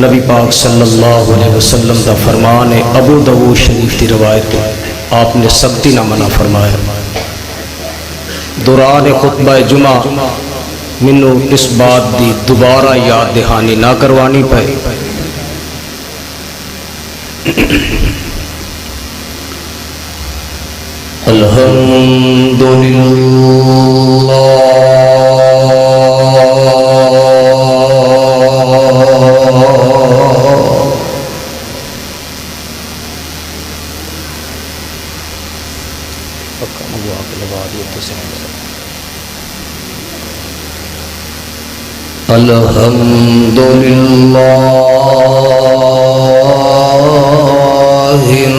نبی پاک صلی اللہ علیہ وسلم دا فرمان ہے، ابو داؤد شریف کی روایت ہے، آپ نے سختی نہ منع فرمایا۔ دوران خطبہ جمعہ منو اس بات دی دوبارہ یاد دہانی نہ کروانی پے۔ الحمدللہ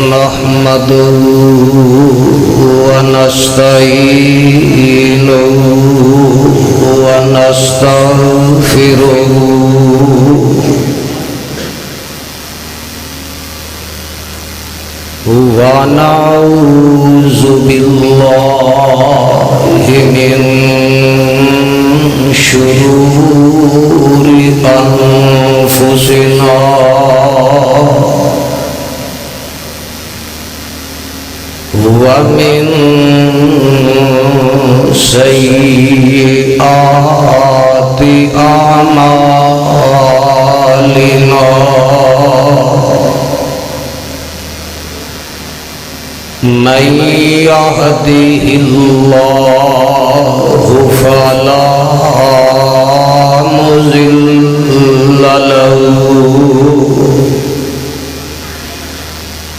نحمده ونستعينه ونستغفره ونعوذ بالله من شرور أنفسنا ومن سيئات أعمالنا من يهده الله فلا مضل له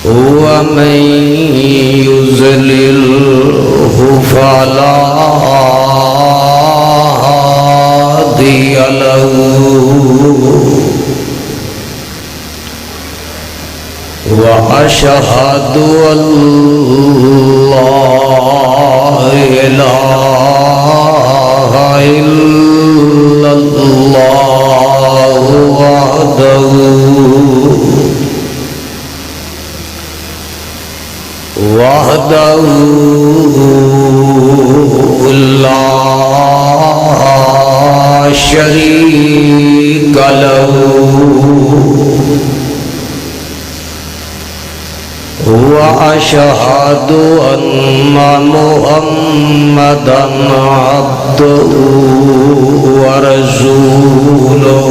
ومن يضلله فلا هادي له وأشهد أن لا إله إلا الله وحده لا شريك له وأشهد أن محمدًا عبده ورسوله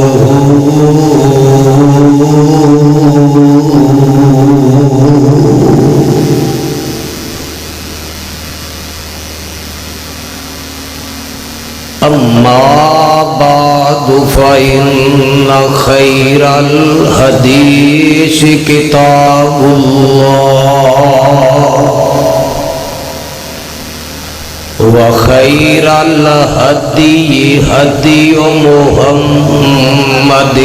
أما بعد فإن خير الحديث كتاب الله وخير الهدي هدي محمد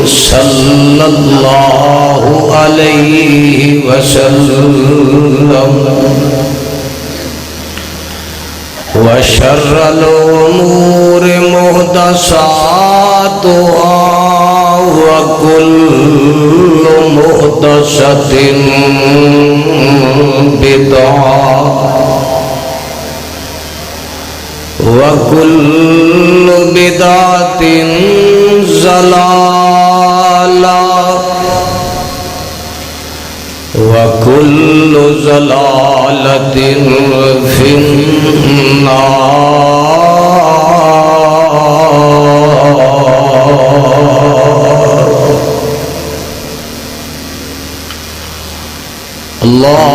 صلى الله عليه وسلم وشر الأمور محدثاتها وكل محدثة بدعة وكل بدعة ضلالة وكل ضلالة في النار.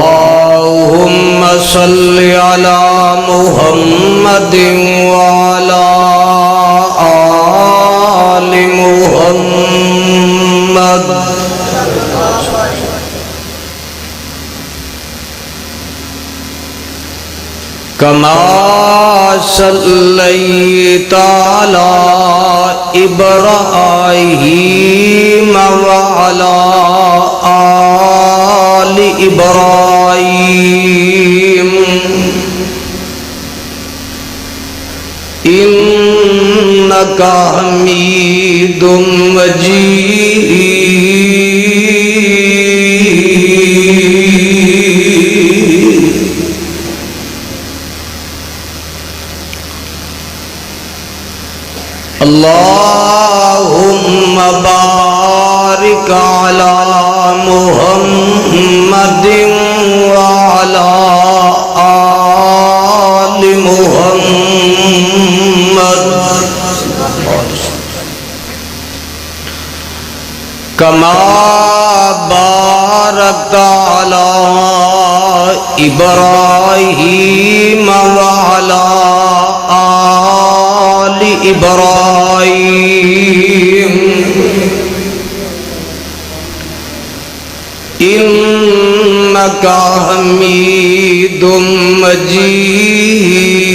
اللهم صل على محمد وعلى آل محمد كما صليت على إبراهيم وعلى آل إبراهيم إنك حميد مجيد. اللهم بارك وبارك على محمد وعلى آل محمد كما باركت على إبراهيم وعلى آل إبراهيم إنك حميد مجيد.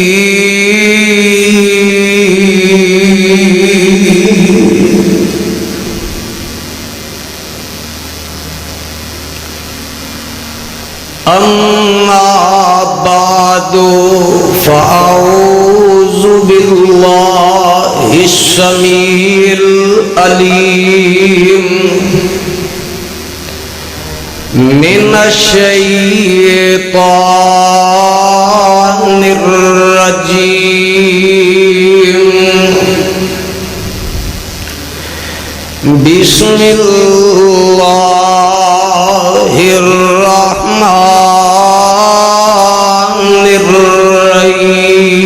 أما بعد فأعوذ بالله السميع العليم من الشيطان الرجيم. بسم الله الرحمن الرحيم.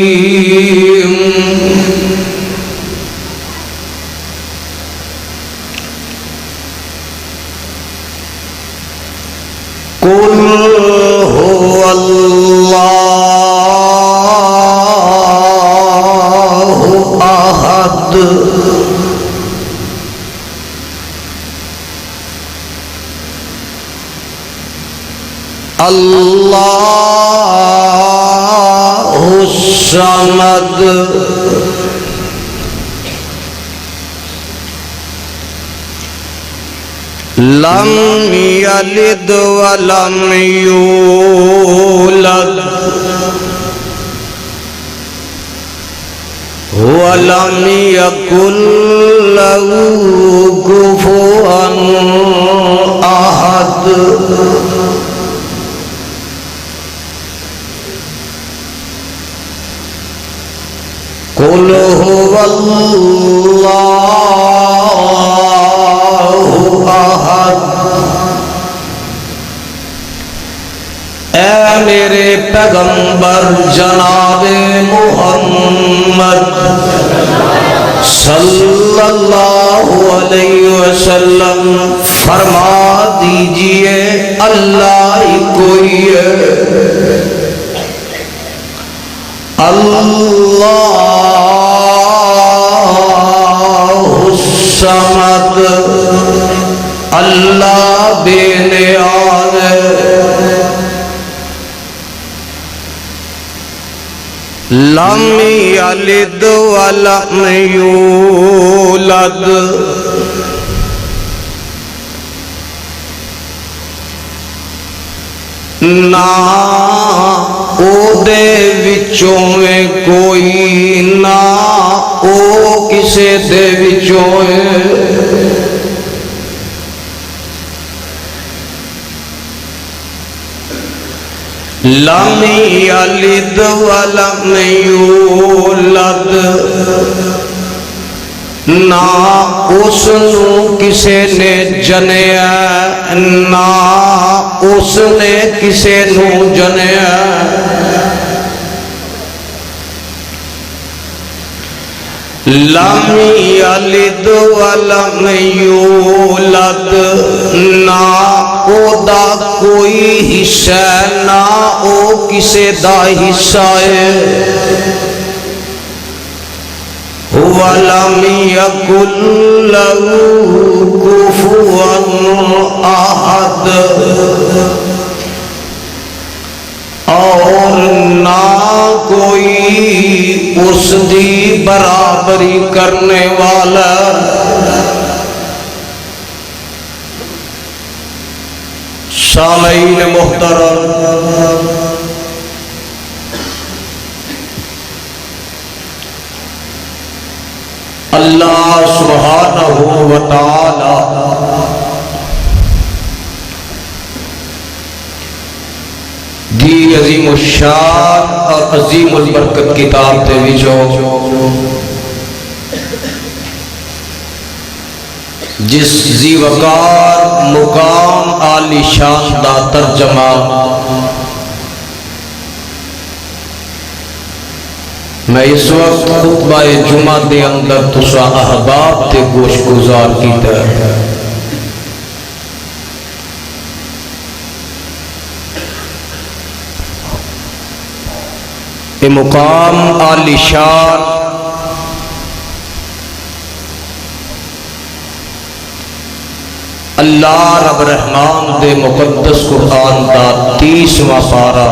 قل هو الله أحد الله الصمد لم يلد ولم يولد ولم يكن له كفوا أحد. قل هو الله أحد. اے میرے پیغمبر جناب محمد صلی اللہ علیہ وسلم فرما دیجئے اللہ ہی کوئی ہے. اللہ الصمد اللہ بے نیاز ہے. لم یلد ولم یولد نہ او دے وچوں میں کوئی نہ او کسے دے وچوں ہے. لم یلد ولم یولد نہ اس نو کسے نے جنیا نہ اس نے کسے نو جنیا. لم یلد ولم یولد نہ او دا کوئی حصہ نہ او کسے دا حصہ ہے. وَلَمْ يَكُنْ لَهُ كُفُوًا أَحَدٌ اور نہ کوئی اس دی برابری کرنے والا. سامعین محترم، اللہ سبحانہ و تعالی دی عظیم الشان اور عظیم البرکت کتاب دے وچوں جس ذی وقار مقام عالی شان دا ترجمہ میں اس وقت خطبہ جمعہ دے اندر تسا احباب تے گوش گزار کیتا ہے۔ یہ مقام عالی شان اللہ رب رحمان دے مقدس قرآن دا 30واں پارہ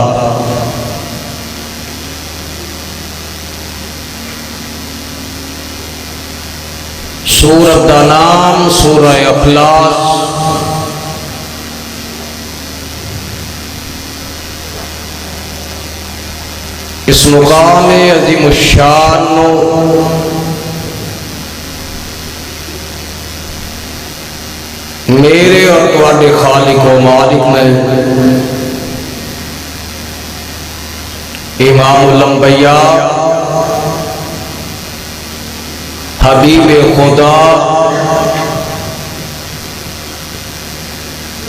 سورت دا نام سورہ اخلاص، اس مقام عظیم الشان میرے اور تواڈے خالق و مالک نے امام الانبیاء حبیب خدا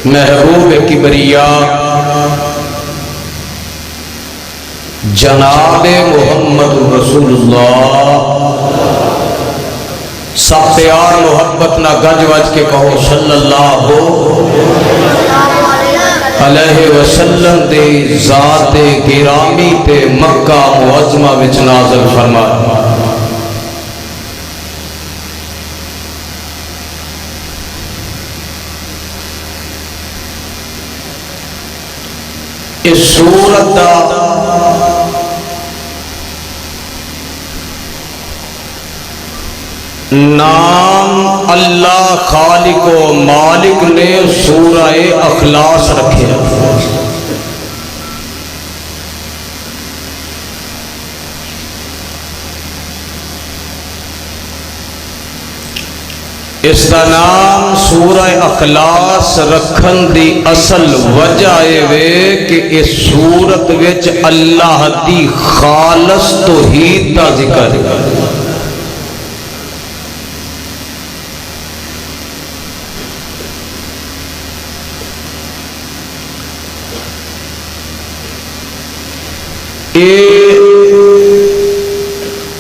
محبوب کبریاء جناب محمد رسول اللہ سب پیار محبت نہ گج وج کے کہو صلی اللہ علیہ وسلم دے ذات گرامی تے مکہ معظمہ وچ نازل فرمایا۔ اس سورت دا نام اللہ خالق و مالک نے سورہ اخلاص رکھے۔ اس کا نام سورہ اخلاص رکھن دی اصل وجہ ہے کہ اس سورت وچ اللہ دی خالص توحید دا ذکر ہے۔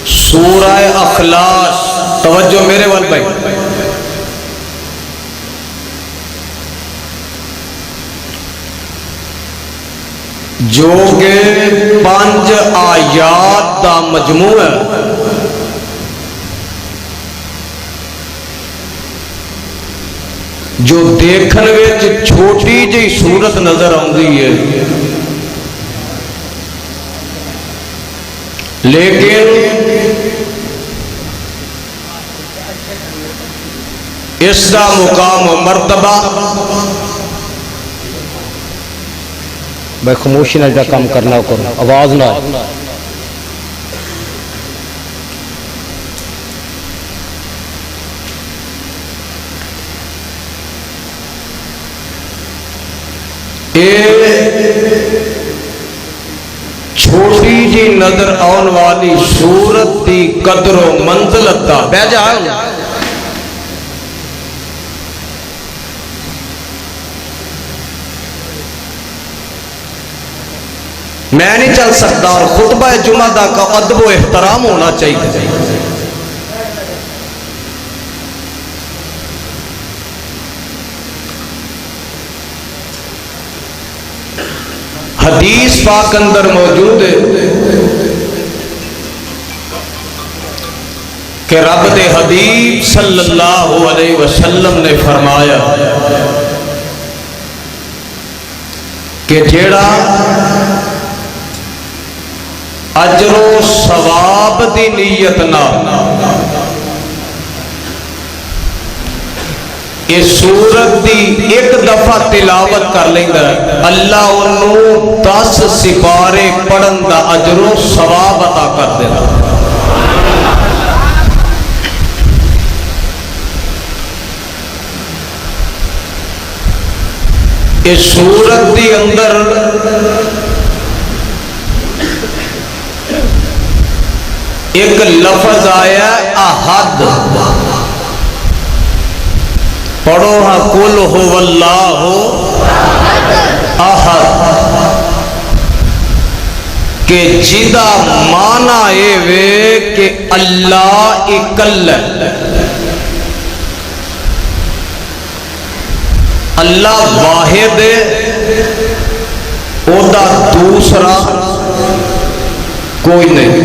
سورہ اخلاص توجہ میرے وال بھائی، جو کہ 5 آیات دا مجموعہ ہے، جو دیکھن وچ چھوٹی جی صورت نظر آندی ہے، لیکن اس کا مقام و مرتبہ بھائی خاموشی نہ کام کرنا کرو، آواز نہ چھوٹی جی نظر آن والی صورت دی قدر و منزلت دا بہ جاؤ۔ میں نہیں چل سکتا، اور خطبہ جمعہ دا کا ادب و احترام ہونا چاہیے۔ حدیث پاک اندر موجود ہے کہ رب دے حبیب صلی اللہ علیہ وسلم نے فرمایا کہ جیڑا اجر و ثواب دی نیت نہ اس سورت دی ایک دفعہ تلاوت کر لیندہ ہے، اللہ انہوں 10 سپارے پڑھن دا اجر و ثواب عطا کر دینا۔ اس سورت دی اندر ایک لفظ آیا احد، پڑھو ہاں قل هو اللہ احد کہ جدا مانا اے وے کہ اللہ اکل ہے، اللہ واحد ہے، او دا دوسرا کوئی نہیں۔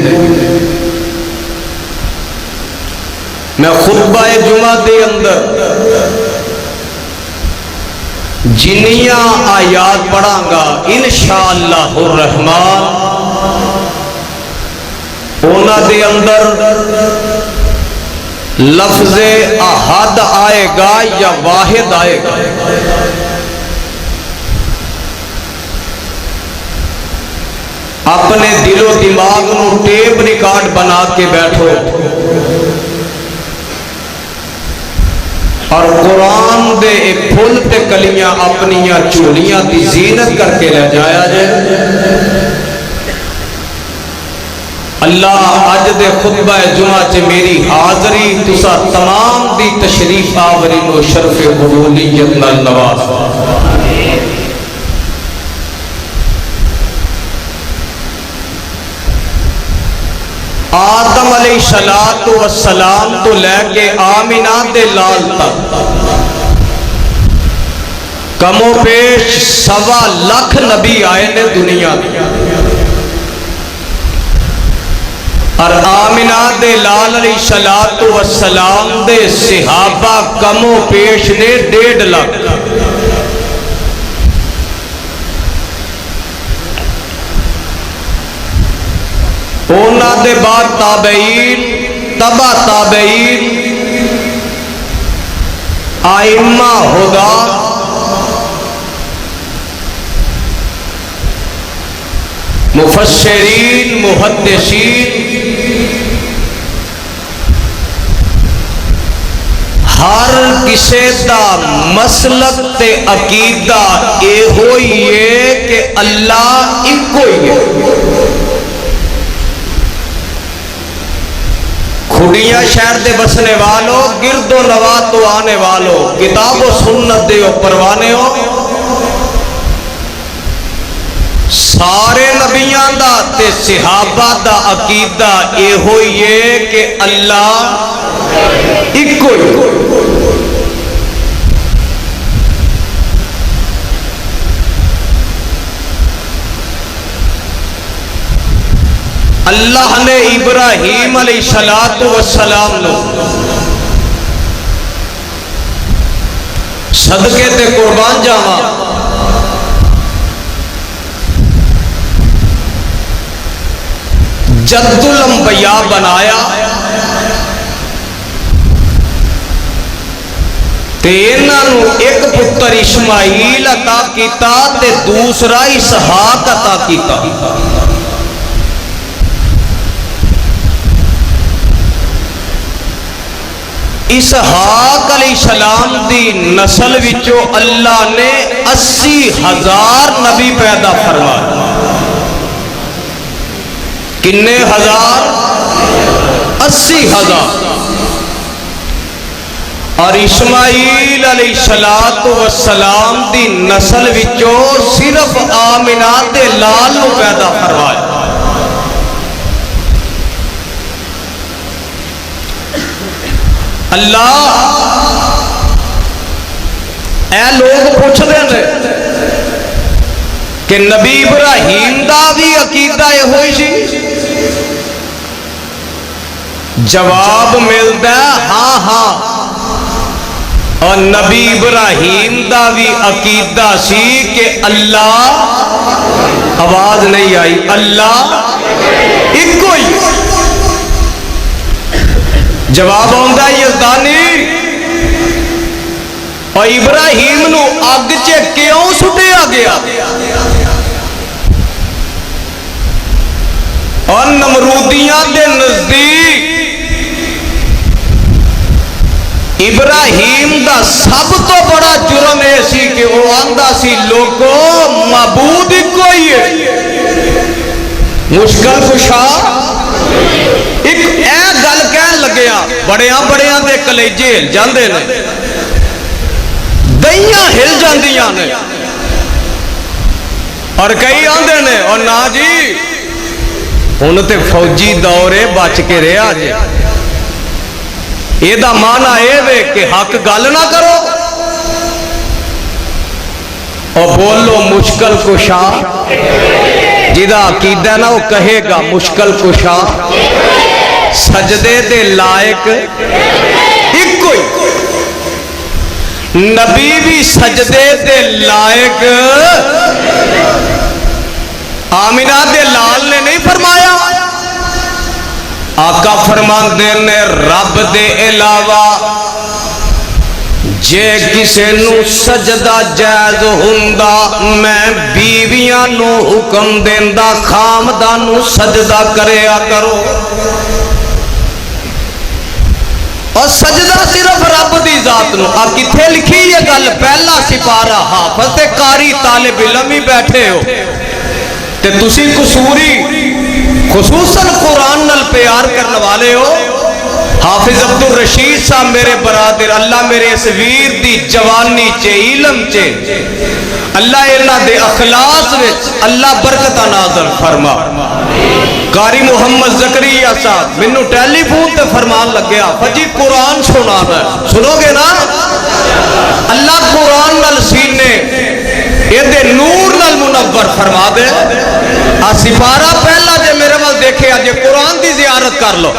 میں خطبہ جمعہ دے اندر جنیاں آیات پڑھاں گا انشاءاللہ الرحمن، اونا دے اندر لفظ احد آئے گا یا واحد آئے گا۔ اپنے دل و دماغ نو ٹیپ ریکارڈ بنا کے بیٹھو اور قرآن دے پھول تے کلیاں اپنیاں چولیاں دی زینت کر کے لے جایا جائے۔ اللہ اج دے خطبہ جمعہ چ میری حاضری تسا تمام دی تشریف آوری نو شرف قبولیت نال نواز۔ آدم علیہ السلام تو لے کے آمینہ دے لال تک کم و پیش 1.25 لاکھ نبی آئے نے دنیا میں، اور آمینہ دے لال علیہ السلام دے صحابہ کم و پیش نے 1.5 لاکھ۔ اونا دے بعد تابعین، تبع تابعین، آئمہ ہدا، مفسرین، محدثین، ہر کسے دا مسلک تے عقیدہ اے ہوئی ہے کہ اللہ ایک ہوئی ہے۔ کھڑیاں شہر دے بسنے والوں، گرد و نواح تو آنے والوں، کتاب و سنت دے او پروانے ہو، سارے نبیاں دا تے صحابہ دا عقیدہ اے ہوئی ہے کہ اللہ ایک ہوئی۔ اللہ نے ابراہیم علیہ السلام نو صدقے تے قربان جاواں جد الانبیاء بنایا، تے انہاں نو ایک پتر اسماعیل عطا کیتا تے دوسرا اسحاق عطا کیتا۔ اسحاق علیہ السلام دی نسل وچو اللہ نے 80,000 نبی پیدا فرمائے۔ کنے ہزار؟ 80,000۔ اور اسماعیل علیہ السلام دی نسل وچو صرف آمنہ دے لال نو پیدا فرمائے۔ اللہ اے لوگ پوچھ دیں کہ نبی ابراہیم دا بھی عقیدہ یہ ہوئی سی؟ جواب ملتا ہے ہاں ہاں، اور نبی ابراہیم دا بھی عقیدہ سی کہ اللہ، آواز نہیں آئی، اللہ ایک کوئی۔ جواب آندا یزدانی، اور ابراہیم نو اگ چ کیوں سٹیا گیا؟ اور نمرودیاں دے نزدیک ابراہیم دا سب تو بڑا جرم ہے سی کہ وہ آندا سی لوگو معبود ہی کوئی ہے، مشکل کشا ایک اے گل کہن لگیا، بڑیاں بڑیاں دے کلیجے ہل جاندے نے۔ جاندیاں نے اور کئی آندے نے اور نا جی ہن تے فوجی دورے بچ کے رہا جی یہ دا معنی اے وے کہ حق گل نہ کرو اور بولو مشکل کشا جدا عقیدہ نا وہ کہے گا مشکل کشا سجدے دے لائق ایک کوئی نبی بھی سجدے دے لائق آمینہ دے لال نے نہیں فرمایا آقا فرماندے نے رب دے علاوہ جے کسے نو سجدہ جائز ہوندا میں بیویاں نو حکم دیندا خامدان نو سجدہ کریا کرو اور سجدہ صرف رب دی ذات نو آپ کتھے لکھی یہ گل پہلا سپارہ حافظ تے قاری طالب علم ہی بیٹھے ہو تے تسی قصوری خصوصاً قرآن نال پیار کرنے والے ہو حافظ عبدالرشید صاحب میرے برادر اللہ میرے اس ویر دی جوانی چے علم چے اللہ انہاں دے اخلاص وچ اللہ برکت نازل فرما قاری محمد زکریا صاحب منو ٹیلی فون تے فرمان لگیا فجی قرآن سنانا سنو گے نا اللہ قرآن نال سینے یہ دے نور نال منور فرما دے سپارہ پہلا جے میرے وال دیکھے آجے قرآن دی زیارت کر لو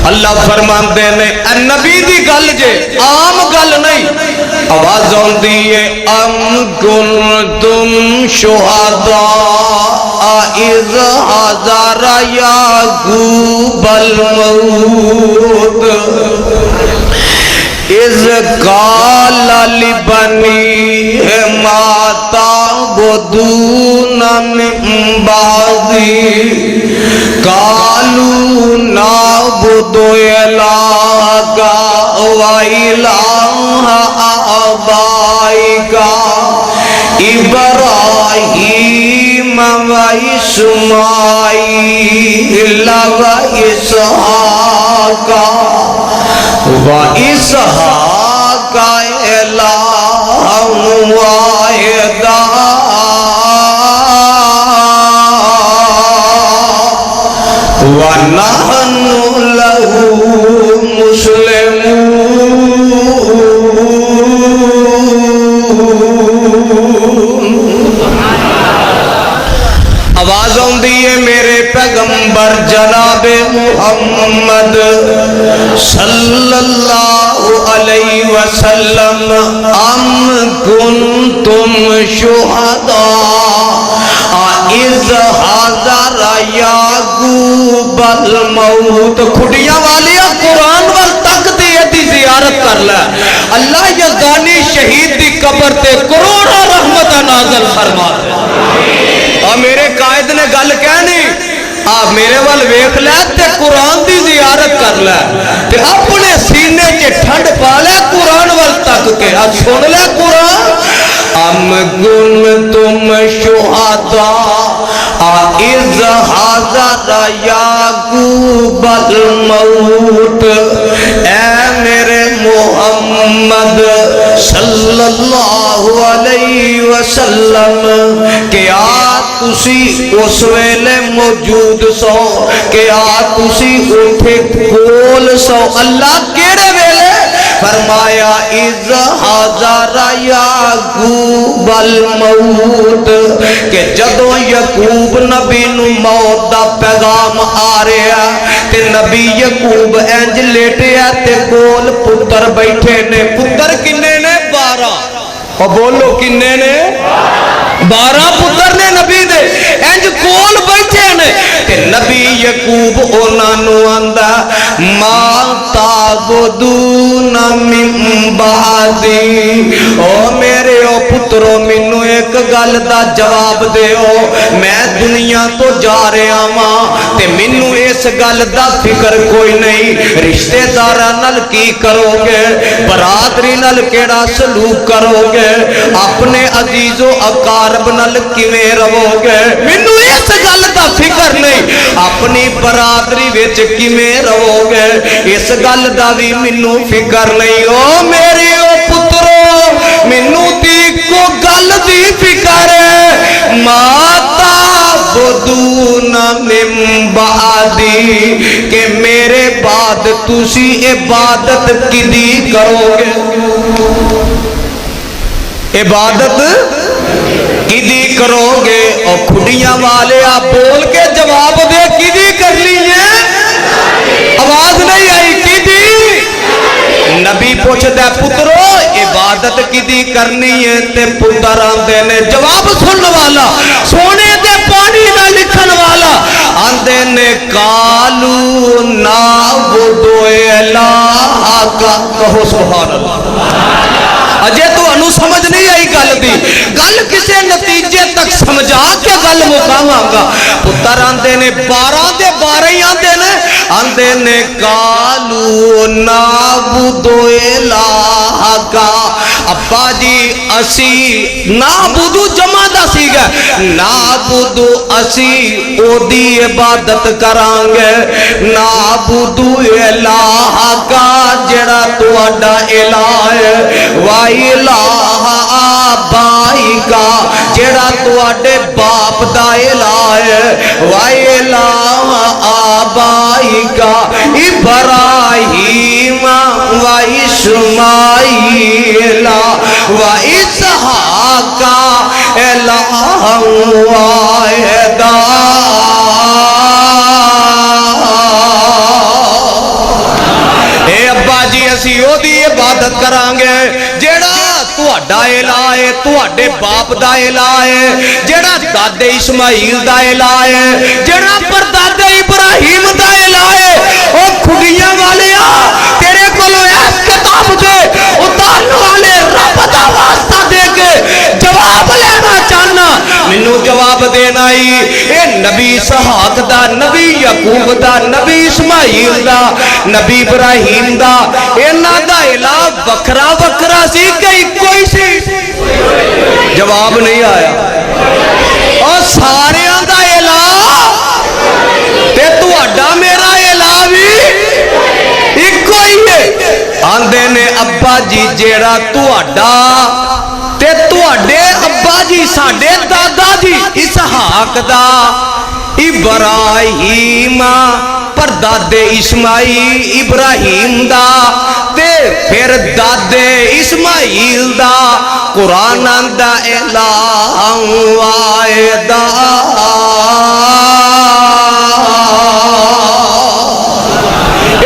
اللہ فرمان دے نے نبی دی گل جے عام گل نہیں آواز آن دیئے ام کنتم شہداء اذ حضر یعقوب الموت اذ قال لبنیہ ما تعبدون من بعدی قالوا نعبد الہک و الہ آبائک ابراہیم و اسماعیل و اسحاق وَإِسْحَاقَ إِلَٰهًا وَاحِدًا وَنَحْنُ لَهُ مُسْلِمُونَ آواز آندی ہے میرے پیغمبر جناب محمد صلی اللہ علیہ وسلم ام کنتم شہداء اذ حضر یعقوب الموت کھڑیاں والیا قرآن وال تک دی زیارت کر لے اللہ یزدانی شہید دی قبر تے کروڑا رحمت نازل فرما دے اور میرے قائد نے گل کہنی آپ میرے وال ویکھ لے تے قرآن دی زیارت کر لے تے اپنے سینے چے ٹھنڈ پا لے قرآن وال تک کے آج سن لے قرآن ام کنتم شہداء اذ حضر یعقوب الموت اے میرے محمد صلی اللہ علیہ وسلم کہ تسی اس ویلے موجود سو کہ تسی اٹھے کول سو اللہ کیڑے ویلے فرمایا اذ حضر یعقوب الموت کہ جدو یعقوب نبی نو موت دا پیغام آ رہا تے نبی یعقوب انج لیٹیا تے کول پتر بیٹھے نے پتر کنے نے 12 اور بولو کنے نے 12 پتر نے نبی دے انج کول بیٹھے نے کہ نبی یعقوب انہاں نو آندا ما تعبدون من بعدی او میرے او پترو مینوں ایک گل دا جواب دیو میں دنیا تو جا رہا ہاں تے مینوں اس گل دا فکر کوئی نہیں رشتہ داراں نال کی کرو گے برادری نال کیڑا سلوک کرو گے اپنے عزیز و اقارب نال کیویں رہو گے مینوں اس گل دا فکر نہیں اپنی برادری وچ کیویں رہو گے اس گل دا وی مینوں فکر نہیں او میرے او پترو مینوں تی کو فرمائی کہ میرے بعد تسی عبادت کدی کرو گے؟ عبادت کدی کرو گے؟ اور کھڑیاں والے آپ بول کے جواب دے کدی کرنی ہے؟ آواز نہیں آئی کدی؟ نبی پوچھتا ہے پترو عبادت کدی کرنی ہے؟ تے پتر آندے نے جواب سن والا سونے دے پانی نہ لکھن والا آندے نے قالوا نعبد الہ کا کہو سبحان اللہ۔ اجے تو انو سمجھ نہیں آئی گل دی، گل کسے نتیجے تک سمجھا کے گل مقاماں گا۔ پتر آندے نے 12 دے 12 ہی آندے نے قالوا نعبد الہ کا ابا جی اسی نعبد جمع دا سی گا نعبد اسی او دی عبادت کرانگے نعبد الہ کا جڑا تواڈا الہ ہے وا الہ آبائی کا جڑا تواڈے باپ دا الہ ہے وا الہ آبائی کا ابراہیم و اسماعیل و اسحاق الہ واحد۔ اے ابا جی اسی او دی عبادت کرانگے جڑا تواڈا الہ ہے تواڈے باپ دا الہ ہے جڑا دادے اسماعیل دا الہ ہے جڑا پردادے ابراہیم دا الہ ہے۔ او کھڑیاں والیا تیرے کولو اس کتاب دے اتارن والے رب دا واسطہ دے کے جواب لینا چاہنا مینوں جواب دینا ہی اے نبی اسحاق دا نبی یعقوب دا نبی اسماعیل دا نبی ابراہیم دا انہاں دا الہ وکھرا وکھرا سی کہ کوئی سی؟ جواب نہیں آیا۔ اور سارے دا الہ تے تواڈا میرا الہ بھی ایک کوئی ہے۔ آندے نے ابا جی جیڑا تواڈا تے تواڈے ابا جی ساڈے دادا جی اسحاق دا ابراہیم پردادے اسماعیل ابراہیم دا تے پھر دادے اسماعیل دا قرآن دا الہ واحد۔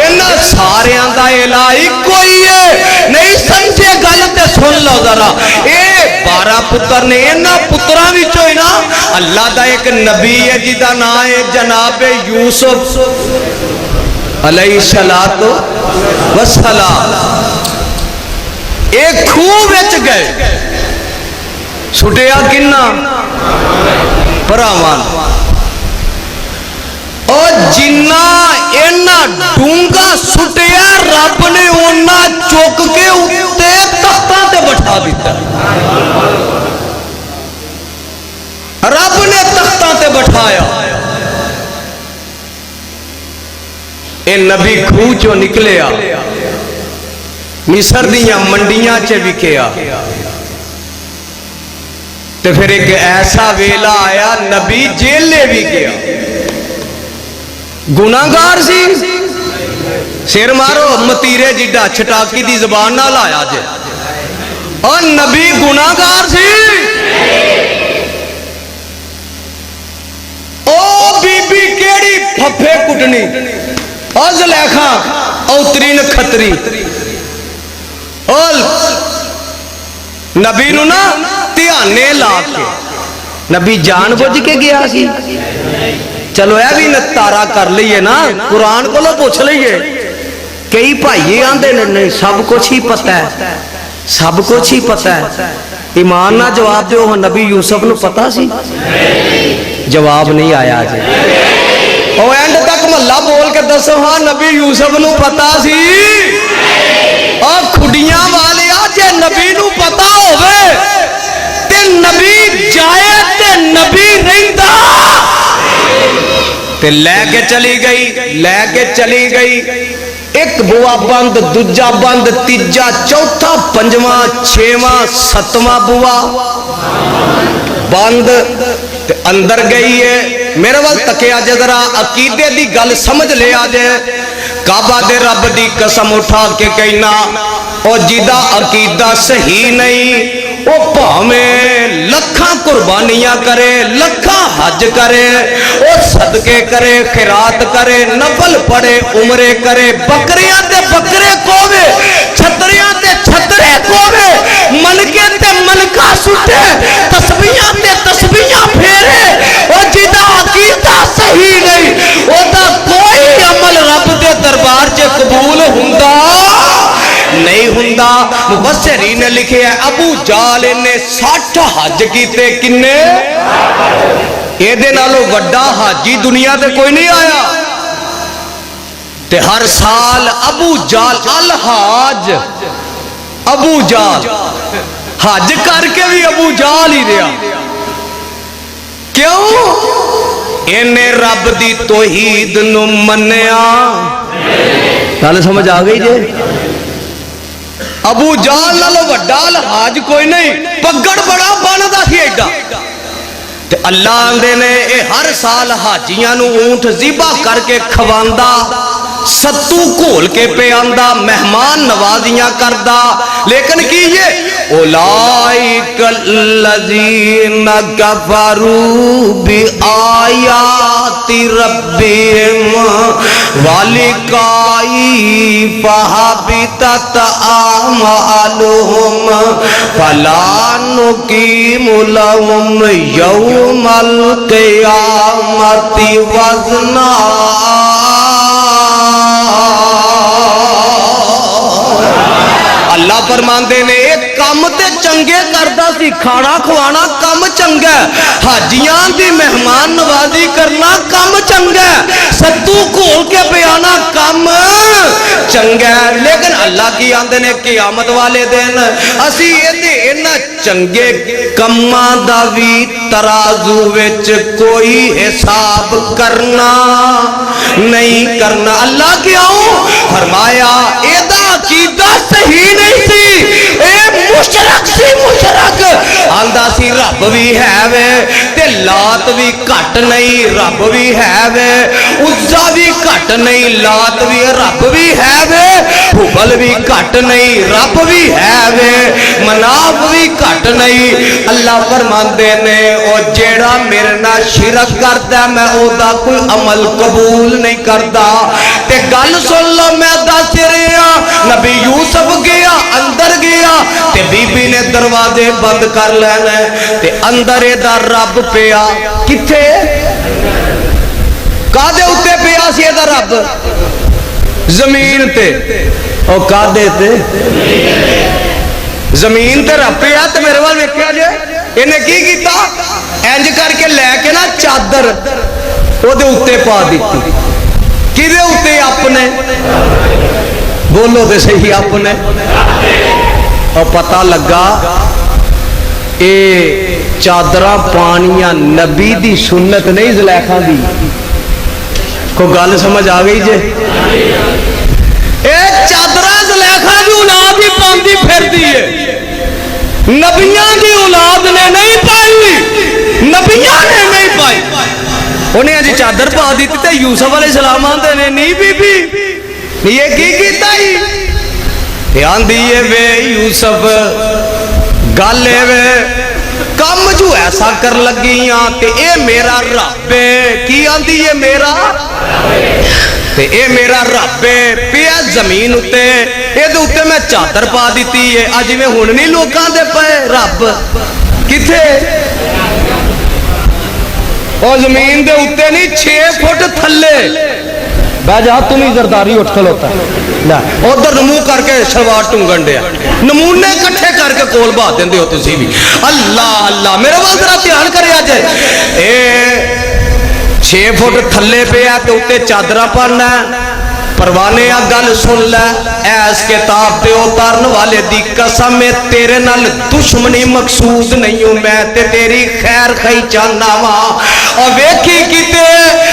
انہاں ساریاں دا الہ کوئی ہے نہیں سمجھے گل تے سن لو ذرا اے 12 پتر نے انہاں پتراں وچوں ہی نا اللہ دا ایک نبی ہے جدا نام ہے جناب یوسف علیہ السلام۔ ایک کھوہ وچ گئے سٹیا کنا پراواں اور جنہ اینا ڈونگا سٹیا رب نے اونا چوک کے اتے تختہ تے بٹھا دیتا رب نے تختہ تے بٹھایا۔ اے نبی کھوہ چو نکلیا مصر دیاں منڈیاں چے وکیا تے پھر ایک ایسا ویلا آیا نبی جیلے بھی گیا گناہگار سی سیر مارو متیرے جڈا چھٹاکی دی زبان نہ لایا جے اور نبی گناہگار سی او بی بی کیڑی پھپے کٹنی اور زلیخا اوتری نکھتری اور نبی نو نا تیانے لا کے نبی جان بوجھ کے گیا سی چلو اے بھی نتارا کر لئیے نا قرآن کو لو پوچھ لئیے کئی بھائی آندے نہیں سب کچھ ہی پتہ ہے سب کچھ ہی پتہ ہے ایمان نہ جواب دے وہ نبی یوسف نو پتہ سی جواب نہیں آیا جے او اینڈ تک محلہ بول کے دسو ہاں نبی یوسف نو پتہ سی اور کھڑیاں والے آجے نبی نو پتہ ہوئے تے نبی جائے تے نبی رہندہ تے لے کے چلی گئی ایک بوا بند دجا بند تیجا چوتھا پنجواں چھواں ستواں بوا بند تے اندر گئی ہے میرے وال تکیا جے ذرا عقیدے دی گل سمجھ لے آجے کعبہ دے رب دی قسم اٹھا کے کہنا او جیدہ عقیدہ صحیح نہیں وہ پاویں لکھاں قربانیاں کرے لکھاں حج کرے وہ صدقے کرے خیرات کرے نفل پڑھے عمرے کرے بکریاں تے بکرے کووے چھتریاں تے چھترے کووے ملکے تے ملکہ سٹے تسبیحاں تے تسبیحاں پھیرے وہ جیدہ عقیدہ صحیح نہیں وہ دا کوئی عمل رب دے دربار چے قبول ہوندا نہیں ہوندا مفسرین نے لکھے ہے ابو جال نے 60 حج کیتے کنے اے دے نالو وڈا حاجی دنیا تے کوئی نہیں آیا تے ہر سال ابو جال الحاج ابو جال حج کر کے بھی ابو جال ہی دیا کیوں انہیں رب دی توحید نو منیا نالے سمجھ آ گئی جے ابو جال لالو وڈال حاج کوئی نہیں پگڑ بڑا باندا سی ایڈا تے اللہ آندے نے اے ہر سال حاجیاں نو اونٹ ذبح کر کے کھواندا ستو کھول کے پہ آندا مہمان نوازیاں کردا لیکن کی یہ اولائک الذین کفروا بآیات ربہم ولقائہ فحبطت اعمالہم فلا نقیم لہم یوم القیامت وزنا اللہ فرماندے نے ایک کام تے چنگے کردا سی کھانا کھوانا کم چنگا حاجیاں دی مہمان نوازی کرنا کم چنگا ستو کھول کے بیانا کم چنگا لیکن اللہ کی آندے نے قیامت والے دن اسی اینا چنگے کماں دا وی ترازو وچ کوئی حساب کرنا نہیں کرنا اللہ کیوں فرمایا ایدہ عقیدہ صحیح نہیں سی اے مشرک سی مشرک آندہ سی رب بھی ہے وے تے لات بھی کٹ نہیں رب بھی ہے وے عزہ بھی کٹ نہیں لات بھی رب بھی ہے وے حبل بھی کٹ نہیں رب بھی ہے وے مناف بھی کٹ نہیں اللہ فرماندے نے او جیڑا میرے نہ شرک کردا میں او دا کوئی عمل قبول نہیں کردا تے گل سن لو میں دس رہا نبی یوسف گیا اندر گیا تے بی بی نے دروازے بند کر لینا تے اندر دا رب پیا کتھے کادے اتے پیا سی دا رب زمین تے او کادے تے زمین تے رب پیا تے میرے وال ویکھیا جے انہیں کی کیتا انج کر کے لے کے نا چادر او دے اتے پا دیتی کدے اتے اپنے بولو دے صحیح اپنے اور پتہ لگا اے چادراں پانیاں نبی دی سنت نہیں زلیخا دی کو گل سمجھ آ گئی جے اے چادراں زلیخا دی اولاد ہی پاندی پھر دیئے نبیاں دی اولاد نے نہیں پائی نبیاں نے نہیں پائی انہیں جی چادر پا دیتی تے یوسف علیہ السلام آندے نے نہیں بی بی یہ کی کیتا ہی دھیان دیئے وے یوسف گالے وے کم جو ایسا کر لگیاں تے اے میرا رب کی آندی یہ میرا تے اے میرا رب پیا زمین اتے اے دے اتے میں چادر پا دیتی ہے آج میں ہونی لوکاں دے پائے رب کتھے اور زمین دے اتے نہیں 6 فٹ تھلے بہ جا تم ہی زرداری اٹھ کھلوتا ہے ادھر نمو کر کے شلوار ٹونگن دیا نمونے کٹھے کر کے کول بہا دیں دے ہو تسی بھی اللہ اللہ میرے وقت ذرا دھیان کرے آج اے 6 فٹ تھلے پہ ہے کہ اتے چادرہ پڑھنا ہے پروانے آ گل سن لے ایس کتاب دے اتارن والے دی قسم میں تیرے نال دشمنی مقصود نہیں ہوں میں تے تیری خیر خی چاہنا وہاں اور ویکھی کیتے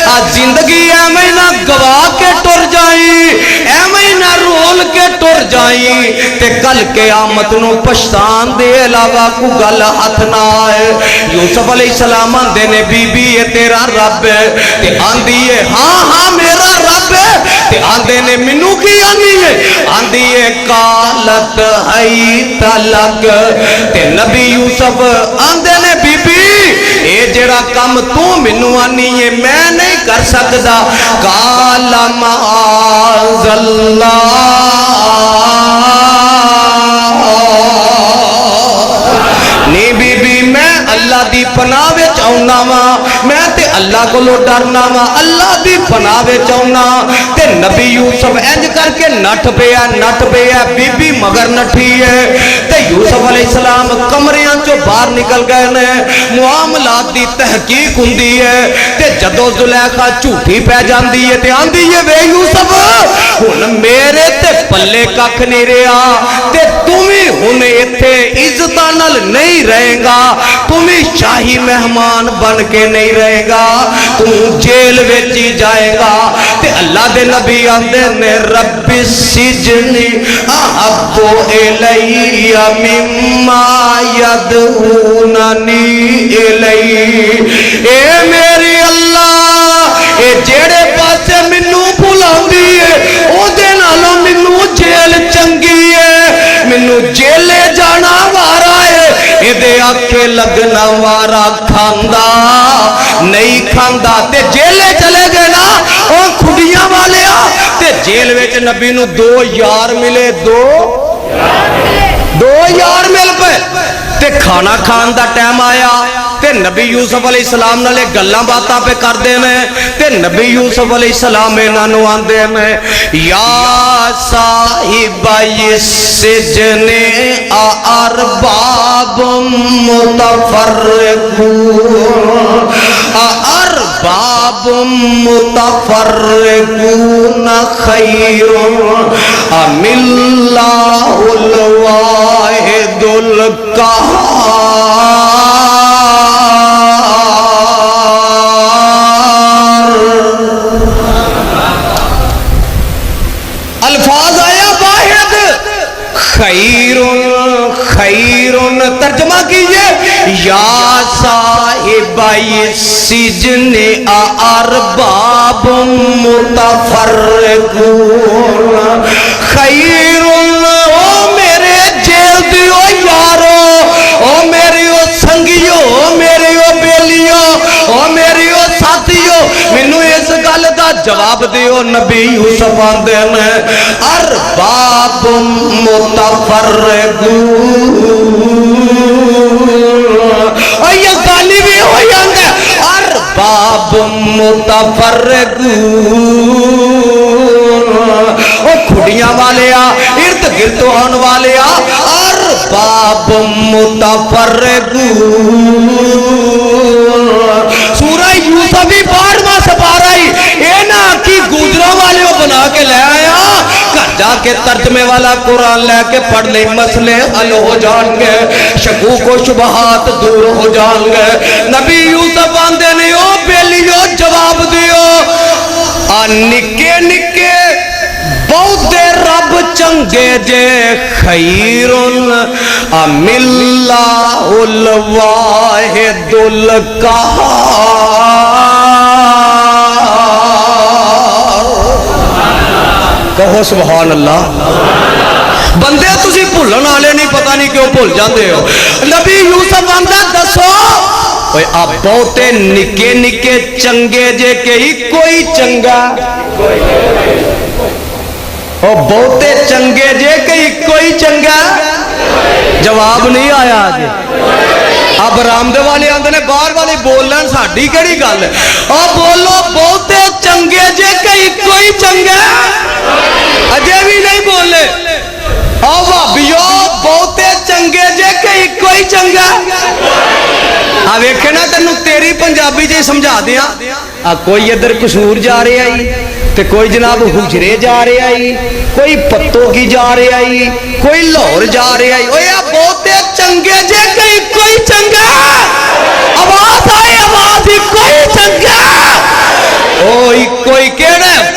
آج زندگی ایمیں نہ گواہ کے ٹر جائیں ایمیں نہ رول کے ٹر جائی تے کل قیامت نو پچھتان دے علاوہ کو گل ہاتھ نہ آئے. یوسف علیہ السلام آندے نے بی بی یہ تیرا رب ہے تے آندی ہے ہاں ہاں میرا رب ہے تے آندے نے منو کی آندی ہے قالت حیت لک تے نبی یوسف آندے نے بی بی اے جڑا کم تو منو آنی ہے میں نہیں کر سکدا. قال معاذ اللہ نی بی بی میں اللہ دی پناہ وچ آਉਣਾ وا میں تے اللہ کولوں ڈرنا وا اللہ دی پناہ وچ آਉਣਾ تے نبی یوسف انج کر کے نٹھ پیا بی بی مگر نٹھی ہے تے یوسف علیہ السلام کمریاں چوں باہر نکل گئے نے معاملات دی تحقیق ہوندی ہے تے جدوں زلیخا جھوٹی پہ جاندی ہے تے آندی ہے وے یوسف ہن میرے تے پلے ککھ نہیں رہیا تے تمہیں ہن ایتھے عزتاں نال نہیں رہے گا تمہیں شاہی مہمان بن کے نہیں رہے گا تم جیل وچ ہی جائے گا تے اللہ دے نبی آندے نے رب السجن احب الی مما یدعوننی الی اے میری اللہ اے جڑے پاسے منو بلاندی ہے او دے نالوں منو جیل چنگی ہے منو جیلے جانا وارا ہے ایدے آکھے لگنا وارا کھاندا نہیں کھاندا تے جیلے چلے گئے نا او کھڑیاں والے تے جیل وچ نبی نو دو یار ملے دو یار مل پے تے کھانا کھان دا ٹائم آیا تے نبی یوسف علیہ السلام نالے گلاں باتاں پہ کر دے میں تے نبی یوسف علیہ السلام انہاں نو آندے میں یا صاحب السجن ارباب متفرقون ارباب متفرقون خیر ام اللہ الواحد الفاظ آیا واحد خیر ترجمہ کیجئے یا صاحب السجن ارباب متفرقون خیر او میرے جیل دیو یارو او میری او سنگیو او میری او بیلیو او میری او ساتھیو منو اس گل دا جواب دیو نبی یوسف آندے نے ارباب متفرقون او یہ گالی بھی ہو جاندے ارباب متفرقون او کھڑیاں والے ارد گرد ہونے والے ارباب متفرقون سورہ یوسف بھی 12واں سپارہ ہی اینا کی گودروں والے بنا کے لے آیا گھر جا کے ترجمے والا قرآن لے کے پڑھ لے مسئلے حل ہو جان گے شکوک و شبہات دور ہو جان گے نبی یوسف آندے نے او بیلیو جواب دیو نکے نکے بہت رب چنگے جے خیرن ام اللہ الواحد القہار کہو سبحان اللہ بندے تسی بھولن والے نہیں پتہ نہیں کیوں بھول جاندے ہو نبی یوسف آندا دسو اوے آپ بہتے نکے نکے چنگے جے کہ ہی کوئی چنگا او بہتے چنگے جے کہ ہی کوئی چنگا جواب نہیں آیا آج اب رامدے والے آندے نے باہر والی بولن ساڑھی کیڑی گل او بولو بہتے چنگے جے کہ ہی کوئی چنگا اجے بھی نہیں بولے او بھابیو بہتے چنگے جے کہ ہی کوئی چنگا ویکھے نا تینوں تیری پنجابی جی سمجھا دیا کوئی ادھر قصور جا رہے آئی تے کوئی جناب حجرے جا رہے آئی کوئی پتوں کی جا رہے آئی کوئی لاہور جا رہے آئی اوے بہتے چنگے جے کہیں کوئی چنگا آواز آئے آواز ہی کوئی چنگا کوئی کیڑے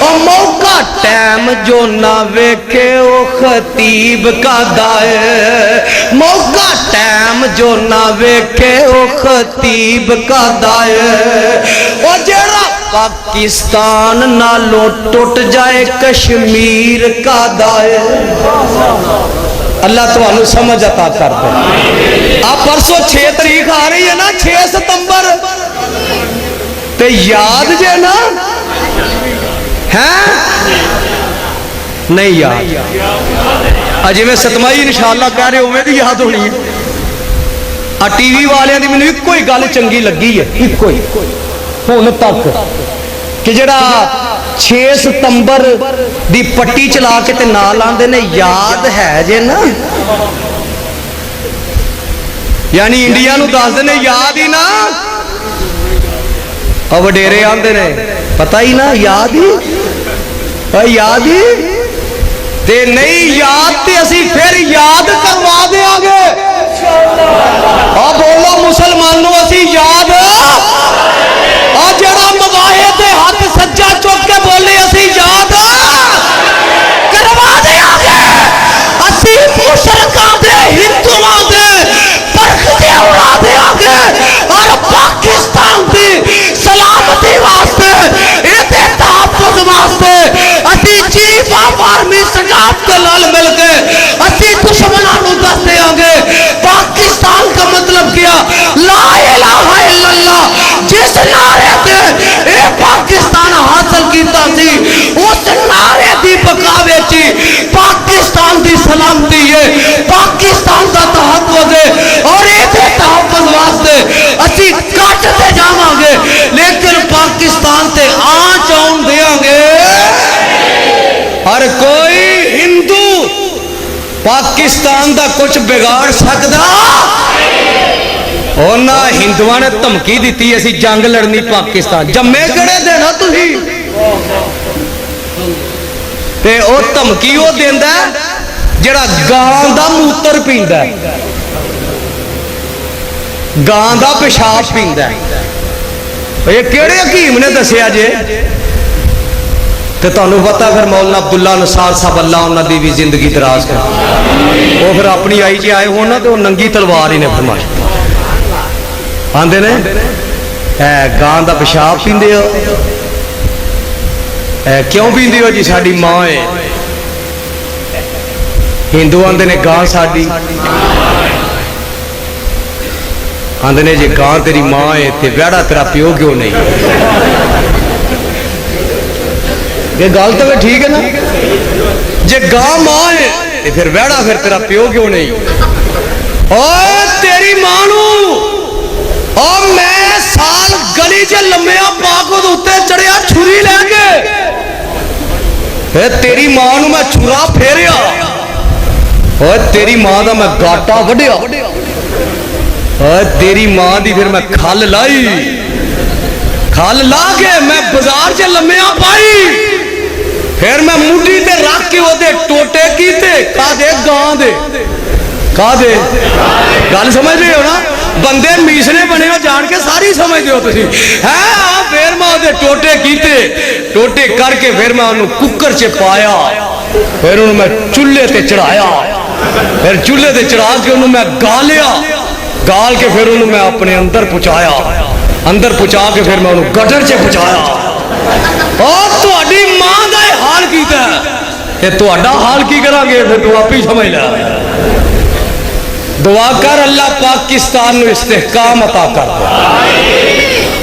اور موقع ٹائم جو نہ ویکھے وہ خطیب کا دائے، موقع ٹائم جو نہ ویکھے وہ خطیب کا دائے، اور جڑا پاکستان نالوں ٹوٹ جائے کشمیر کا دائے۔ اللہ تو سمجھ عطا کر دے۔ آپ پرسوں 6 تاریخ آ رہی ہے نا، 6 ستمبر تے یاد جے نا ہیں نہیں یاد، اجے میں ستمائی انشاءاللہ کہہ رہے ہوئے بھی یاد ہونی ہے۔ ٹی وی والے دی مینوں ایک ہی گل چنگی لگی ہے، ایک ہی ہن تک کہ جڑا 6 ستمبر دی پٹی چلا کے تے نال آندے نے یاد ہے جے نا، یعنی انڈیا نو دس دے یاد ہی نا، اور وڈیرے آندے نے پتہ ہی نا، یاد ہی یاد ہی تے نہیں یاد تے اسی پھر یاد کروا دیاں گے۔ اور بولو مسلمانوں اسی یاد، اور جڑا مواہے تے ہاتھ سجا چک کے بولے اسی یاد کروا دیاں گے۔ اسی مشرکاں دے ہندوؤں دے پرختے اڑا دیاں گے، اور پاکستان دی سلامتی واسطے ایتے تحفظ واسطے اسی چیف آف آرمی سٹاف کے نال مل کے اسی دشمناں نوں دس دیاں گے پاکستان کا مطلب کیا، لا الہ الا اللہ۔ جس نعرے تے اے پاکستان حاصل کیتا سی اس نعرے دی بقا وچ پاکستان دی سلامتی ہے، پاکستان دا تحفظ ہے، اور ایتے تحفظ واسطے اسی کٹتے جاواں گے، لیکن پاکستان تے آنچ آن دیاں گے۔ ہر کوئی ہندو پاکستان دا کچھ بگاڑ سکدا، اور نہ ہندوؤں نے دھمکی دیتی اسی جنگ لڑنی پاکستان، جمے کڑے دینا تھی تے او دھمکی وہ دیندا جڑا گاں دا موتر پیندا ہے، گاں دا پیشاب پیندا ہے۔ یہ کیڑے حکیم نے دسیا جے تے تانوں پتہ پھر مولانا عبداللہ نثار صاحب اللہ انہاں دی بھی زندگی دراز کر، وہ پھر اپنی آئی چ آئے ہونا تے وہ ننگی تلوار ہی نے فرمائی، آندے نے گاں دا پیشاب پیندے ہو، کیوں پیندے ہو؟ جی ساڈی ماں ہے، ہندو آندے نے گاں ساڈی، آندے نے جی گاں تیری ماں ہے تے ویڑا تیرا پیو کیوں نہیں؟ یہ گل تو ٹھیک ہے نا، جی گاں ماں ہے تے پھر ویڑا پھر تیرا پیو کیوں نہیں؟ اور تیری ماں نو اور میں سال گلی چ لمیا پاک اتنے چڑھیا چھری لے کے، تیری ماں نو میں چھرا پھیریا، اور تیری ماں دا میں گاٹا وڈیا، اور تیری ماں دی پھر میں کھل لائی، کھل لا کے میں بازار چ لمیا پائی، پھر میں مٹھی تے رکھ کے وہ ٹوٹے کیتے کا دے گاں دے کا دے، گل سمجھ رہے ہو نا؟ بندے میسنے بنے ہو جان کے ساری سمجھ دے ہو تسی، ہاں پھر میں وہ ٹوٹے کیتے، ٹوٹے کر کے پھر میں انہوں ککر چ پایا، پھر انہوں میں چولہے تے چڑھایا، پھر چولہے تے چڑھا کے انہوں میں گالیا، گال کے پھر انہوں میں اپنے اندر پہنچایا، اندر پہنچا کے پھر میں انہوں گٹر چ پہنچایا، اور تہاڈی ماں دا حال کیتا ہے تے تہاڈا حال کی کران گے؟ پھر تو آپ ہی سمجھ لیا۔ دعا کر اللہ پاکستان نو استحکام عطا کر،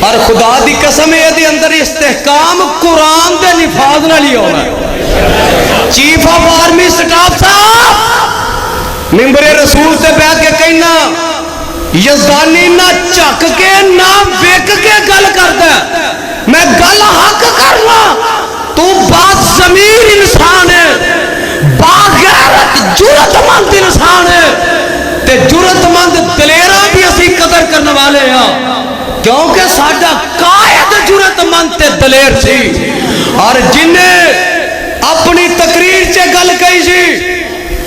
اور خدا دی قسم ہے دی اندر استحکام قرآن دے نفاذ نہ لیا ہونا۔ چیف آف آرمی سٹاف صاحب ممبر رسول سے بیٹھ کے کہنا یزدانی نہ چک کے نہ ویک کے گل کرتا ہے، میں گل حق کرنا، تو بات ضمیر انسان ہے، باغیرت جرت مند انسان ہے، تے جرت مند دلیراں بھی اسی قدر کرنے والے ہیں، کیونکہ ساڈا قائد جرت مند تے دلیر سی، اور جنہیں اپنی تقریر چے گل کہی سی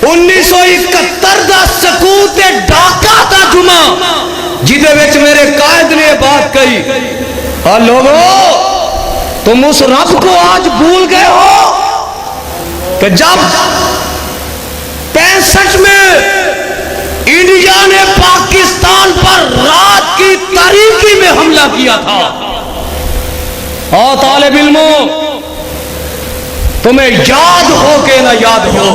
1971 دا سکوت ڈھاکہ دا جمعہ، جدے وچ میرے قائد نے بات کہی، اور لوگوں تم اس رب کو آج بھول گئے ہو کہ جب 65 میں انڈیا نے پاکستان پر رات کی تاریکی میں حملہ کیا تھا. اور طالب علموں تمہیں یاد ہو کہ نہ یاد ہو,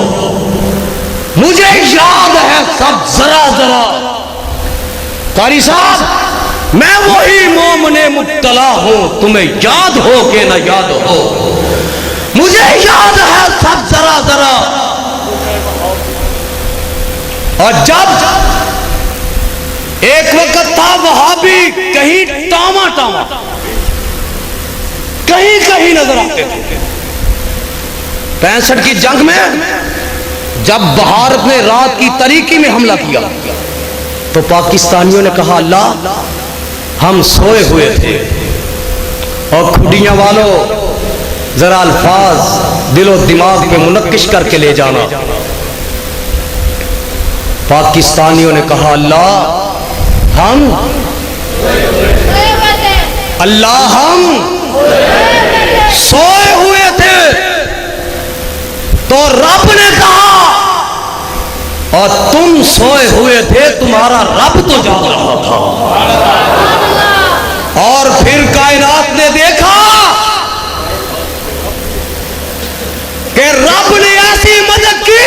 مجھے یاد ہے سب ذرا ذرا. قاری صاحب میں وہی مومن مبتلا ہوں, تمہیں یاد ہو کہ نہ یاد ہو, مجھے یاد ہے سب ذرا ذرا. اور جب ایک وقت تھا وہابی کہیں ٹاما ٹاما کہیں کہیں نظر آتے تھے. 65 کی جنگ میں جب بھارت نے رات کی تاریکی میں حملہ کیا تو پاکستانیوں نے کہا اللہ ہم سوئے ہوئے تھے. اور کھڈیاں والوں ذرا الفاظ دل و دماغ پہ منقش کر کے لے جانا. پاکستانیوں نے کہا اللہ ہم سوئے ہوئے تھے. تو رب نے کہا اور تم سوئے ہوئے تھے, تمہارا رب تو جاگ رہا تھا. اور پھر کائنات نے دیکھا کہ رب نے ایسی مدد کی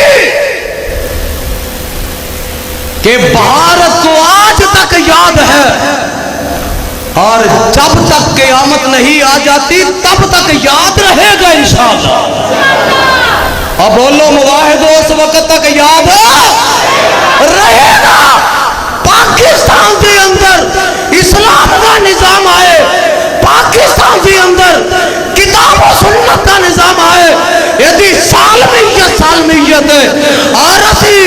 کہ بھارت کو آج تک یاد ہے, اور جب تک قیامت نہیں آ جاتی تب تک یاد رہے گا انشاءاللہ. اب بولو مواحدو اس وقت تک یاد رہے گا. پاکستان کے اندر اسلام کا نظام آئے, پاکستان کے اندر کتاب و سنت کا نظام آئے, یدی سالمیت ہے. اور اسی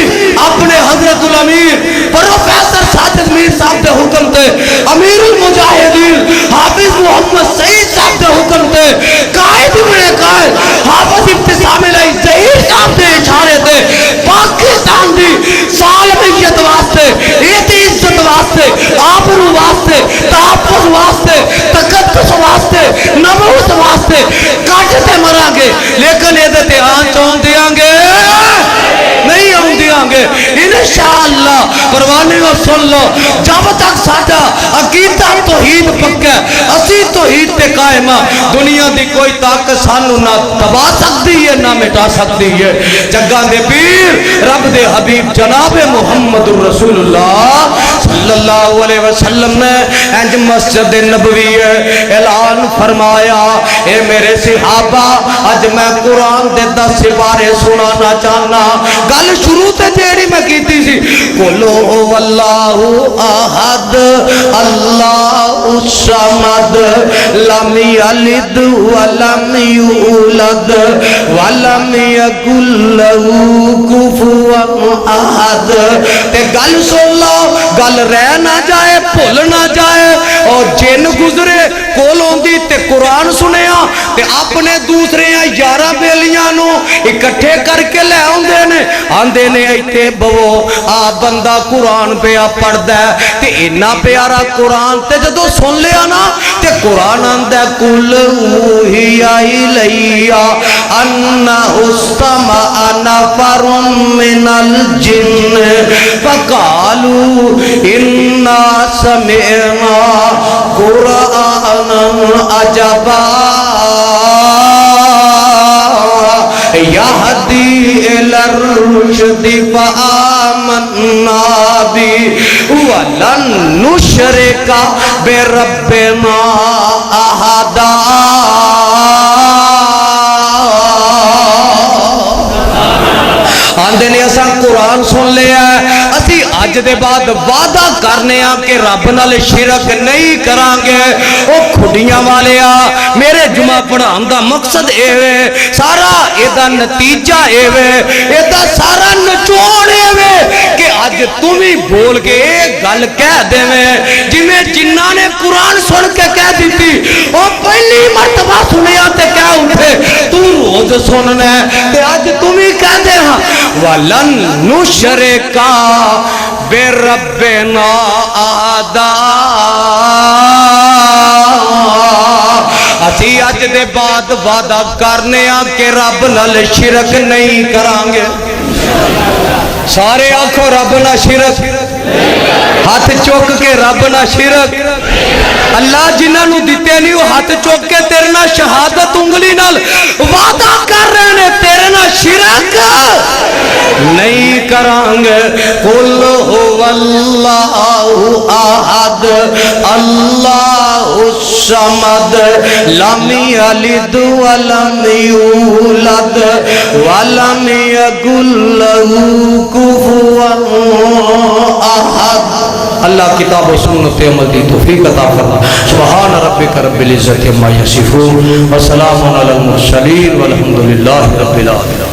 اپنے حضرت الامیر پروفیسر ساجد میر صاحب دے حکم تے, امیر المجاہدین حافظ محمد سعید صاحب دے حکم تے, قائد ابن قائد حافظ ابتسام الہی ظہیر صاحب دے اشارے تے پاکستان دی سالمیت واسطے, ایتی عزت واسطے, آبرو واسطے, تحفظ واسطے, تقدس واسطے, نموز واسطے کاٹتے مرا گے, لیکن یہ دیتے آن چون دیاں گے نہیں ہم دیاں گے انشاءاللہ. پروانے کو سن لو, جب تک ساڈا عقیدہ توحید پکا اسی توحید تے قائم, دنیا دی کوئی طاقت سانو نہ دبا سکتی ہے نہ مٹا سکتی ہے. جگہ دے پیر رب دے حبیب جناب محمد رسول اللہ صلی اللہ علیہ وسلم نے انج مسجد نبوی اعلان فرمایا, اے میرے صحابہ اج میں قرآن دے 10 سپارے سنانا چاہنا. گل شروع تے جیڑی میں کیتی سی, قولو واللہ احد اللہ الصمد لم یلد ولم یولد ولم یکن لہ کفوا احد. تے گل سن لو, گل رہ نہ جائے بھول نہ جائے. اور جن گزرے کولوں دی تے قرآن سنیا تے اپنے دوسرے 11 بیلیاں نو اکٹھے کر کے لے آندے نے ایتھے بو آ بندہ قرآن پہ پڑھ دے تے اتنا پیارا قرآن تے جدو سن لیا نا تے قرآن آندہ کل اوحی الیہ انہ استمع نفر من الجن فقالوا انا سمعنا قرآنا عجبا یہدی الی الرشد فآمنا بی ولن نشرک بربنا احدا. آندے نے اساں قرآن سن لیا ہے, اسی اج دے بعد وعدہ کرنے کہ رب نال شرک نہیں کران گے. او کھڈیاں والیا میرے جمعہ پڑھان دا مقصد اے وے, سارا ایدا نتیجہ اے وے, ایدا سارا نچوڑ اے وے کہ اج تم ہی بول کے ایک گل کہہ دے میں جویں جنہاں نے قرآن سن کے کہہ دیتی او پہلی مرتبہ سنیا تے کہہ اٹھے تو روز سننا ہے تے اج تم ہی کہہ دے ہاں وَلَن نُشْرِكَ بِرَبِّنَا أَحَدًا. اسی اج دے بعد وعدہ کرنے آ کہ رب نال شرک نہیں کرانگے سارے آنکھوں رب نہ شرک ہاتھ چوک کے رب نہ شرک اللہ جنہاں نو دیتے نہیں وہ ہاتھ چوک کے تیرے نہ شہادت انگلی نال وعدہ کر رہے نے تیرے نہ شرک نہیں کرانگے قل هو اللہ احد اللہ الصمد لم یلد ولم یولد ولم یکن له کفوا احد اللہ کتاب و سنت عمل دی توفیق عطا فرما سبحان ربک رب العزت عما یصفون وسلام علی المرسلین والحمد للہ رب العالمین